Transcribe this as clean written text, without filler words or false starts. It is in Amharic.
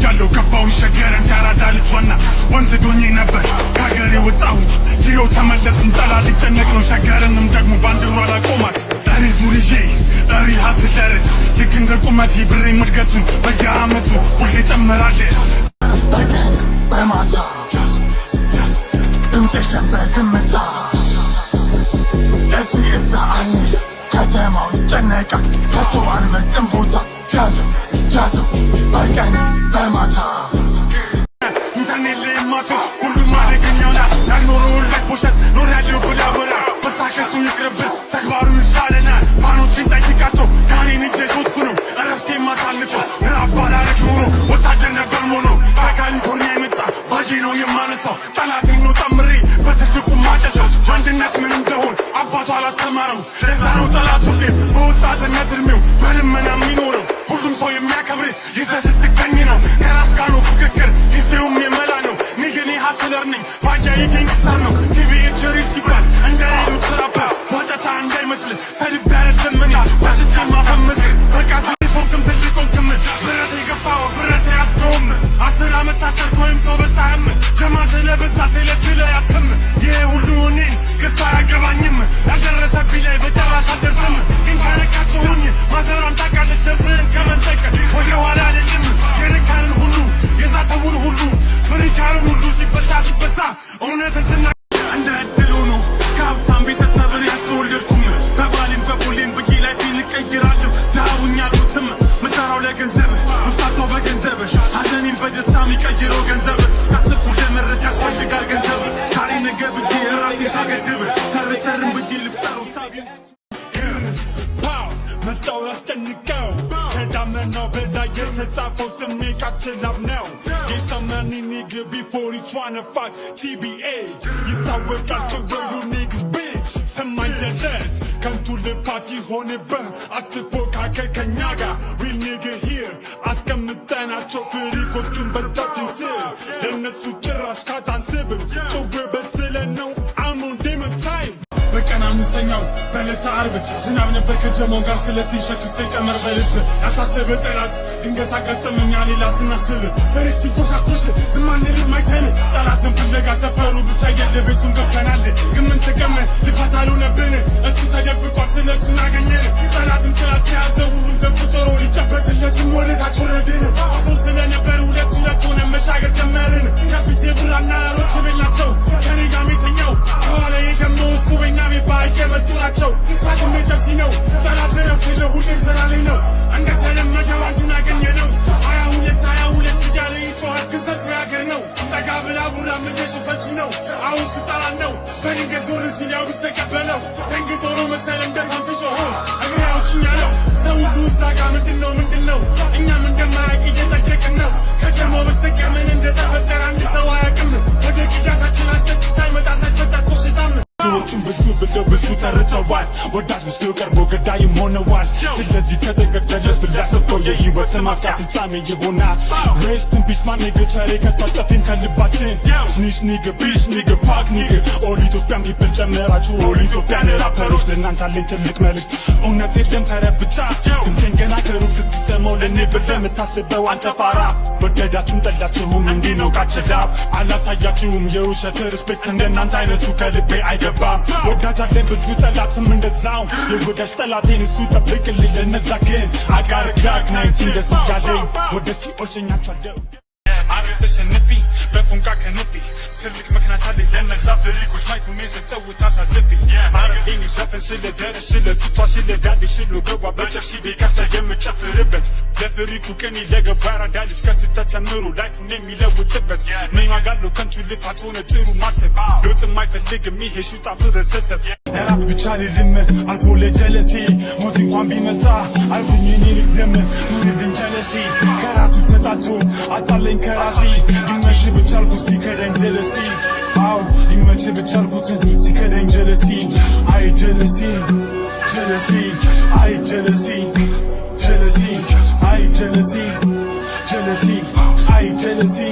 ያለው ገባው ሸገረን ሲያራዳ ልጅዋና ወንዝ ዶኜ ነበር ካገሬ ወጣሁት ይኸው ተመለስኩም ጠላ ሊጨነቅ ነው ሸገረንም ደግሞ ባንዲሯ ላቆማት እሪ ዙርዬ እሪ ሀስለር ልክ እንደ ቁመቴ ብሬ ምድገቱን በየአመቱ ሁሌ ጨምራለ በቀን በማታ ድምፅሽን በዝምታ እዚህ እዛ አንል ከተማው ይጨነቃል ከቶ አልመርጥም ቦታ ያዘው በቀን በማታ ኢንተርኔት ላይ ማሰው ሁሉም ማለገኛውና ያልኖረውን ላይ ቦሸት ኖር ያለው ብላወራ መሳከሱ ይቅርብን ተግባሩ ይሻለናል ፋኖችን ጠይቃቸው ጋኔን እየሾትኩ ነው እረፍቴ ማሳልፈው ራባላረግ ኖሮ ወታደር ነበር ሞኖ ከካሊፎርኒያ የመጣ ባጄ ነው የማነሳው ጠላቴን ነው ጠምሬ በትልቁ ማጨሻው አንድነት ምን እንደሆን አባቱ አላስተማረው ለዛ ነው ጠላት ሁሌ በወጣትነት እድሜው በልመና የሚኖረው ሁሉም ሰው የሚያከብር ይዘህ ስትገኝ ነው ከራስ ጋር ነው ፍክክር ጊዜውም የመላ ነው ንግኔ ሀስለር ነኝ ፋጃዬ ጌንግስተር ነው ቲቪ ጀሪል ሲባል እንደ ሌሎች ራፐር ዋጨታ እንዳይመስል ሰድቤ አይደለም እኔ በስቼ ማፈምስ በቃ ዝሾንክም ትልቆንክም ብረት የገባው ብረት ያስከውም 10 ዓመት ታሰርክ ወይም ሰው በሳህም ጀማ ስለበዛ ስለ ያስከም ይሄ ሁሉ እኔን ግታ አያገባኝም ያልደረሰብኝ ላይ በጨራሽ አልደርስም ግን ከነካቸውኝ ማዘሯን ታውቃለች ነፍስህን ከመንጠቅ ወደ ኋላ አልልም የነካንን ሁሉ የዛተውን ሁሉ ፍሪካልን ሁሉ ሲበሳ እውነት ዝና እንደ እድል ሆኖ ከሀብታም ቤተሰብን ያልተወለድኩም በባሌም በቦሌም ብዬ ላይፌን እቀይራለሁ ዳውኝ አልሞትም ምሰራው ለገንዘብ መፍታታው በገንዘብ ሀዘኔን በደስታ የሚቀይረው ገንዘብ ካሰብኩት ለመድረስ ያስፈልጋል ገንዘብ ካሬ ነገ ብዬ ራሴ ሳገድብ ተርተርን ብዬ ልፍጠረው ሳቢ መጣው ያስጨንቀው ከዳመናው በላይ የተጻፈው ስሜታችን ላብ ነው የሰመኒ ኒግ ቢፎር tryna fuck TBS ይታወቃል ጭወሉ ኒግስ ቢች ሰማኝ ጀለስ ከንቱ ልፋት ይሆንብህ አትፎካከር ከኛ ጋር ሪል ኒግ ሂር አስቀምጠናቸው ፍሪኮቹን በእጃችን ስር ለእነሱ ጭራሽ ካታንስብም ጭው በስለ ነው አሞን ዴመታይዝ በቀን አምስተኛው በዕለተ ዓርብ ዝናብ ነበር ከጀማው ጋር ስለትን ሸክፌ ቀመር በልብ ያሳሰበ ጠላት ድንገት አጋጠመኛ ሌላ ስናስብ ፍሬሽ ሲንኮሻኮሽ ዝም አንልም አይተን ጠላትን ፍለጋ ሰፈሩ ብቻ ያለ ቤቱን ገብተናል ግን ምን ጥቅም ልፋት አልሆነብን እሱ ተደብቋል ስለቱን አገኘን ጠላትም ስላልተያዘ ሁሉም ገብቶ ጮሮ ሊጨበስለትም ወደታች ወረድን አቶ ስለነበር ሁለት ሆነ መሻገር ጀመርን ከፊቴ ብራና ሮች ቤላቸው ከኔ ጋር ሜተኛው ከኋላ የገመው እሱ በኛ ቤባይ የመጡ ናቸው ሳትም የጨብሲ ነው ጠላት ረፍት ለሁሌም ዘራላይ ነው እንደተለመደው አንዱን አገኘ ነው 22 እያለ ይጮሃል ግዘት ያገር ነው ጠጋ ብላ ቡራ ምንገሽ ፈቺ ነው አሁን ስጠራን ነው በድንገት ዞር ሲል ያው ውስጥ ተቀበለው ደንግጦ ነው መሰለም ደርፋን ፍጮሆ እግሬ አውጭኝ ያለው ሰው ሁሉ እዛ ጋ ምንድነው እኛም እንደማያውቅ እየጠየቅን ነው ከጀርማው በስተቀር ምን እንደተፈጠረ አንድ ሰው አያውቅም ወደ ቅዳሳችን አስጠጭ ሳይመጣ ሳይፈታ ቆሽታም ሰዎቹም ብዙ ተርተዋል ወዳት ምስሉ ቀርቦ ገዳይም ሆነዋል ስለዚህ ተጠንቀቅ ጀለስ ብላሰብከው የህይወት ማብቃት ፍጻሜ ይሆናል ሬስት ኢን ፒስ ማን ኒግ ቸሬ ከታጠፊን ከልባችን ስኒሽ ኒግ ቢሽ ኒግ ፋክ ኒግ ኦል ኢትዮጵያን ፒፕል ጨመራችሁ ኦል ኢትዮጵያን ራፐሮች ለእናንተ አለኝ ትልቅ መልእክት እውነት የለም ተረት ብቻ እንትን ገና ከሩቅ ስትሰማው ለእኔ ብለህ የምታስበው አንተ ፋራ ወደዳችሁም ጠላችሁም እንዲህ ነው ቃቸላብ አላሳያችሁም የውሸት ሪስፔክት እንደናንተ አይነቱ ከልቤ አይገባም ወዳጅ አለኝ ብዙ ጠላትም እንደዛው የወዳጅ ጠላቴን እሱ ጠብቅልኝ ለነዛ ግን አጋርጋግ 19 ደስ እያለኝ ወደ ሲኦል ሸኛቸዋለሁ አረ ተሸንፊ በቁንቃ ከንፊ ትልቅ ምክንያት አለኝ ለነዛ ፍሪኮች ማይኩን የሰጠው ታሳልፊ አረቤኝ ዘፈን ስለ ደረስ ስለ ቱቷ ስለ ዳዴ ስለ ገቧ በጨርሲ ቤካስታ የምጨፍርበት ለፍሪኩ ቅኔ ለገባ ያራዳልሽ ከስተት ተምሮ ላይፉን የሚለውጥበት ነኝ ዋጋለው ከንቱ ልፋት ሆነ ጥሩ ማሰብ ለውጥ የማይፈልግም ይሄ ሹጣ ብረተሰብ ለራስ ብቻ ልልም አልፎ ለጀለሴ ሞት እንኳን ቢመጣ አልኩኝ እኔ ልቅደም ኑርልን ጀለሴ ከራሱ ተጣልቶ አጣለኝ ከራሴ ይመች ብቻ አልኩት ሲከደኝ ጀለሴ አው ይመች ብቻ አልኩት ሲከደኝ ጀለሴ አይ ጀለሴ አይ ጀለሴ I jealousy, I jealousy,